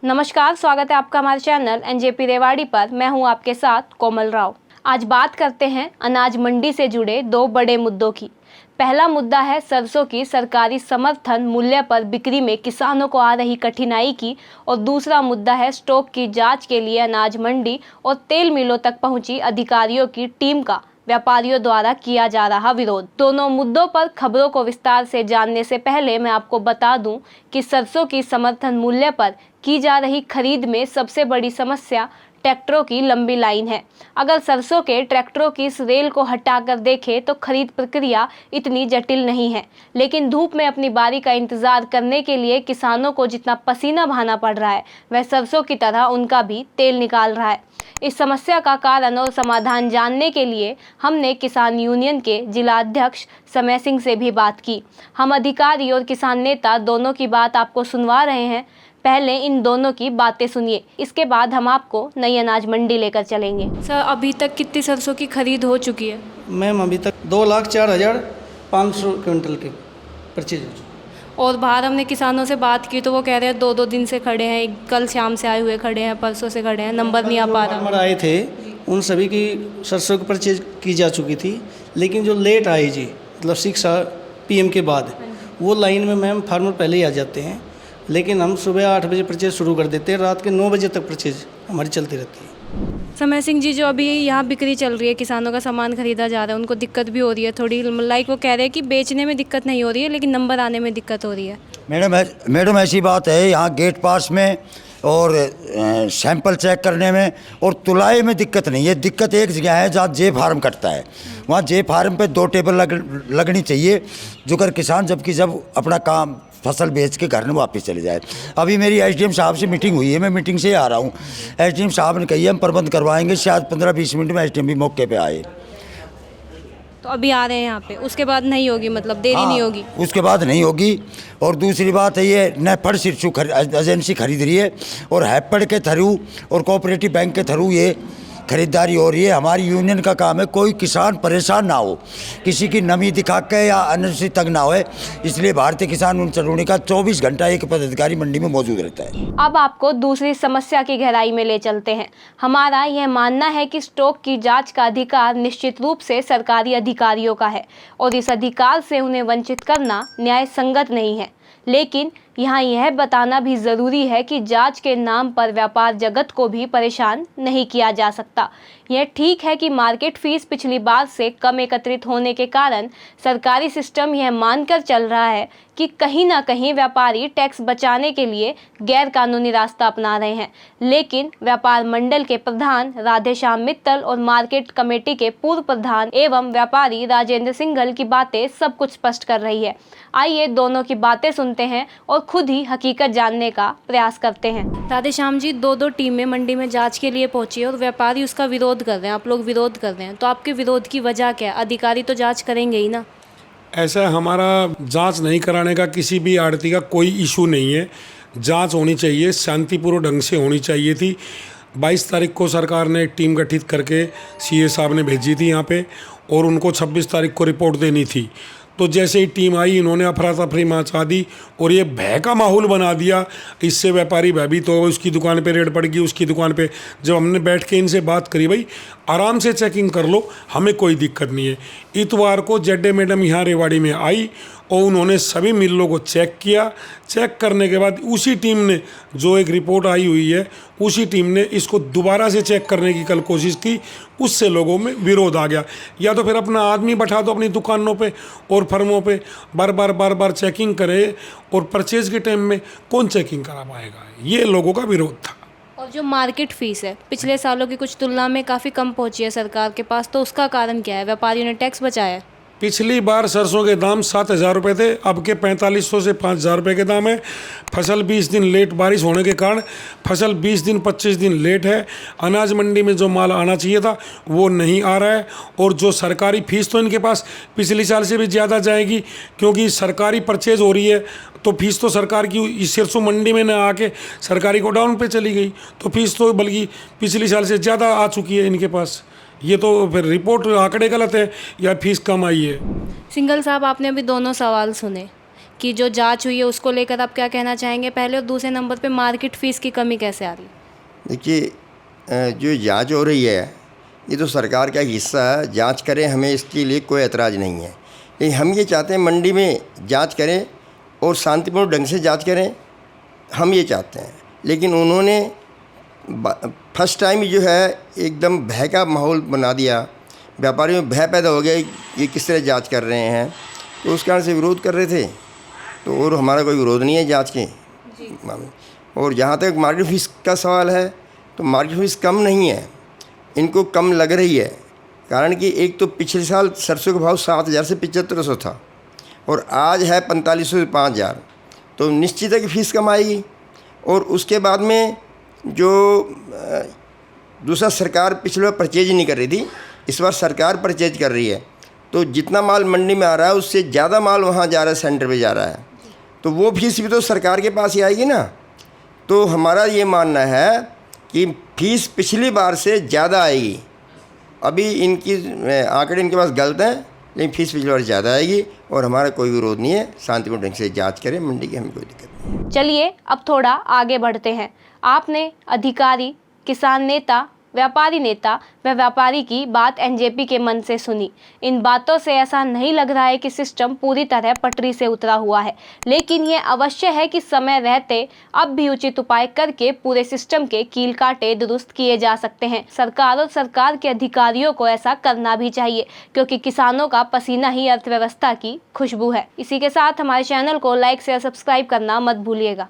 नमस्कार, स्वागत है आपका हमारे चैनल एनजेपी रेवाड़ी पर। मैं हूं आपके साथ कोमल राव। आज बात करते हैं अनाज मंडी से जुड़े दो बड़े मुद्दों की। पहला मुद्दा है सरसों की सरकारी समर्थन मूल्य पर बिक्री में किसानों को आ रही कठिनाई की, और दूसरा मुद्दा है स्टॉक की जांच के लिए अनाज मंडी और तेल मिलों तक पहुंची अधिकारियों की टीम का व्यापारियों द्वारा किया जा रहा विरोध। दोनों मुद्दों पर खबरों को विस्तार से जानने से पहले मैं आपको बता दूं कि सरसों की समर्थन मूल्य पर की जा रही खरीद में सबसे बड़ी समस्या ट्रैक्टरों की लंबी लाइन है। अगर सरसों के ट्रैक्टरों की इस रेल को हटाकर देखें तो खरीद प्रक्रिया इतनी जटिल नहीं है, लेकिन धूप में अपनी बारी का इंतजार करने के लिए किसानों को जितना पसीना बहाना पड़ रहा है, वह सरसों की तरह उनका भी तेल निकाल रहा है। इस समस्या का कारण और समाधान जानने के लिए हमने किसान यूनियन के जिला अध्यक्ष समय सिंह से भी बात की। हम अधिकारी और किसान नेता दोनों की बात आपको सुनवा रहे हैं। पहले इन दोनों की बातें सुनिए, इसके बाद हम आपको नई अनाज मंडी लेकर चलेंगे। सर, अभी तक कितनी सरसों की खरीद हो चुकी है? मैम, अभी तक 2,04,500 क्विंटल के परचेज हो चुकी। और बाहर हमने किसानों से बात की तो वो कह रहे हैं 2-2 दिन से खड़े हैं, कल शाम से आए हुए खड़े हैं, परसों से खड़े हैं, नंबर नहीं आ पा रहा। फार्मर आए थे, उन सभी की सरसों की परचेज की जा चुकी थी, लेकिन जो लेट आए जी, मतलब 6 PM के बाद, वो लाइन में मैम फार्मर पहले ही आ जाते हैं, लेकिन हम सुबह 8 बजे परचेज शुरू कर देते हैं, रात के 9 बजे तक परचेज हमारी चलती रहती है। समय सिंह जी, जो अभी यहाँ बिक्री चल रही है, किसानों का सामान खरीदा जा रहा है, उनको दिक्कत भी हो रही है थोड़ी, लाइक वो कह रहे हैं कि बेचने में दिक्कत नहीं हो रही है, लेकिन नंबर आने में दिक्कत हो रही है। मैडम ऐसी बात है, यहाँ गेट पास में और सैंपल चेक करने में और तुलाई में दिक्कत नहीं है। दिक्कत एक जगह है जहाँ जे फार्म कटता है, वहाँ जे फार्म पे 2 टेबल लगनी चाहिए, जो कर किसान जब अपना काम फसल बेच के घर में वापस चले जाए। अभी मेरी एसडीएम साहब से मीटिंग हुई है, मैं मीटिंग से आ रहा हूँ। एसडीएम साहब ने कही हम प्रबंध करवाएंगे, शायद 15-20 मिनट में एसडीएम भी मौके पे आए। तो अभी आ रहे हैं यहाँ पे, उसके बाद नहीं होगी, मतलब देरी नहीं होगी? उसके बाद नहीं होगी। और दूसरी बात है, ये नेफड सिरसू एजेंसी खरीद रही है और हैपड के थ्रू और कोऑपरेटिव बैंक के थ्रू ये खरीदारी हो रही है। हमारी यूनियन का काम है कोई किसान परेशान ना हो, किसी की नमी दिखा के या अन्न से तंग ना होए, इसलिए भारतीय किसान यूनियन चरौनी का 24 घंटा एक पदाधिकारी मंडी में मौजूद रहता है। अब आपको दूसरी समस्या की गहराई में ले चलते हैं। हमारा यह मानना है कि स्टॉक की जांच का अधिकार निश्चित रूप से सरकारी अधिकारियों का है और इस अधिकार से उन्हें वंचित करना न्याय संगत नहीं है, लेकिन यहाँ यह बताना भी ज़रूरी है कि जांच के नाम पर व्यापार जगत को भी परेशान नहीं किया जा सकता। यह ठीक है कि मार्केट फीस पिछली बार से कम एकत्रित होने के कारण सरकारी सिस्टम यह मानकर चल रहा है कि कहीं ना कहीं व्यापारी टैक्स बचाने के लिए गैर कानूनी रास्ता अपना रहे हैं, लेकिन व्यापार मंडल के प्रधान राधेश्याम मित्तल और मार्केट कमेटी के पूर्व प्रधान एवं व्यापारी राजेंद्र सिंघल की बातें सब कुछ स्पष्ट कर रही है। आइए दोनों की बातें सुनते हैं और खुद ही हकीकत जानने का प्रयास करते हैं। राधेश्याम जी, 2 टीमें मंडी में जांच के लिए पहुंची और व्यापारी उसका विरोध कर रहे हैं, आप लोग विरोध कर रहे हैं, तो आपके विरोध की वजह क्या है? अधिकारी तो जांच करेंगे ही ना। ऐसा हमारा जांच नहीं कराने का किसी भी आड़ती का कोई इशू नहीं है। जांच होनी चाहिए, शांतिपूर्ण ढंग से होनी चाहिए थी। 22 तारीख को सरकार ने एक टीम गठित करके सीए साहब ने भेजी थी यहाँ पे, और उनको 26 तारीख को रिपोर्ट देनी थी। तो जैसे ही टीम आई, इन्होंने अफरा तफरी मचा दी और ये भय का माहौल बना दिया। इससे व्यापारी भयभीत हो गए, उसकी दुकान पे रेड पड़ गई, उसकी दुकान पे। जब हमने बैठ के इनसे बात करी, भाई आराम से चेकिंग कर लो, हमें कोई दिक्कत नहीं है। इतवार को जेडे मैडम यहाँ रेवाड़ी में आई और उन्होंने सभी मिलों को चेक किया। चेक करने के बाद उसी टीम ने, जो एक रिपोर्ट आई हुई है, उसी टीम ने इसको दोबारा से चेक करने की कल कोशिश की, उससे लोगों में विरोध आ गया। या तो फिर अपना आदमी बैठा दो अपनी दुकानों पे और फर्मों पे, बार बार चेकिंग करे, और परचेज के टाइम में कौन चेकिंग करा पाएगा? ये लोगों का विरोध था। और जो मार्केट फीस है पिछले सालों की कुछ तुलना में काफ़ी कम पहुंची है सरकार के पास, तो उसका कारण क्या है? व्यापारियों ने टैक्स बचाया है। पिछली बार सरसों के दाम 7,000 रुपये थे, अब के 4500 से 5,000 रुपये के दाम है। फसल 20 दिन लेट बारिश होने के कारण फसल 20 दिन 25 दिन लेट है। अनाज मंडी में जो माल आना चाहिए था वो नहीं आ रहा है, और जो सरकारी फीस तो इनके पास पिछले साल से भी ज़्यादा जाएगी, क्योंकि सरकारी परचेज हो रही है, तो फीस तो सरकार की इस सरसों मंडी में न आके सरकारी गोडाउन पे चली गई, तो फीस तो बल्कि पिछले साल से ज़्यादा आ चुकी है इनके पास। ये तो फिर रिपोर्ट आंकड़े गलत है या फीस कम आई है। सिंघल साहब, आपने अभी दोनों सवाल सुने कि जो जांच हुई है उसको लेकर आप क्या कहना चाहेंगे पहले, और दूसरे नंबर पे मार्केट फीस की कमी कैसे आ रही है? देखिए, जो जांच हो रही है ये तो सरकार का हिस्सा है, जांच करें, हमें इसके लिए कोई एतराज़ नहीं है। लेकिन हम ये चाहते हैं मंडी में जांच करें और शांतिपूर्ण ढंग से जांच करें, हम ये चाहते हैं। लेकिन उन्होंने फर्स्ट टाइम जो है एकदम भय का माहौल बना दिया, व्यापारियों में भय पैदा हो गया कि किस तरह जांच कर रहे हैं, तो उस कारण से विरोध कर रहे थे। तो और हमारा कोई विरोध नहीं है जांच के मामले। और जहाँ तक मार्केट फीस का सवाल है, तो मार्केट फीस कम नहीं है, इनको कम लग रही है। कारण कि एक तो पिछले साल सरसों का भाव 7,000 से 7,500 था और आज है 4,500 से 5,000, तो निश्चित है कि फ़ीस कम आएगी। और उसके बाद में जो दूसरा, सरकार पिछले बार परचेज नहीं कर रही थी, इस बार सरकार परचेज कर रही है, तो जितना माल मंडी में आ रहा है उससे ज़्यादा माल वहाँ जा रहा है, सेंटर पे जा रहा है, तो वो फीस भी तो सरकार के पास ही आएगी ना। तो हमारा ये मानना है कि फ़ीस पिछली बार से ज़्यादा आएगी। अभी इनकी आंकड़े इनके पास गलत हैं, लेकिन फ़ीस पिछली बार ज़्यादा आएगी और हमारा कोई विरोध नहीं है, शांतिपूर्ण ढंग से जांच करें मंडी की, हमें कोई दिक्कत नहीं। चलिए अब थोड़ा आगे बढ़ते हैं। आपने अधिकारी, किसान नेता, व्यापारी नेता व व्यापारी की बात एनजेपी के मन से सुनी। इन बातों से ऐसा नहीं लग रहा है कि सिस्टम पूरी तरह पटरी से उतरा हुआ है, लेकिन ये अवश्य है कि समय रहते अब भी उचित उपाय करके पूरे सिस्टम के कील काटे दुरुस्त किए जा सकते हैं। सरकार और सरकार के अधिकारियों को ऐसा करना भी चाहिए, क्योंकि किसानों का पसीना ही अर्थव्यवस्था की खुशबू है। इसी के साथ हमारे चैनल को लाइक, शेयर, सब्सक्राइब करना मत भूलिएगा।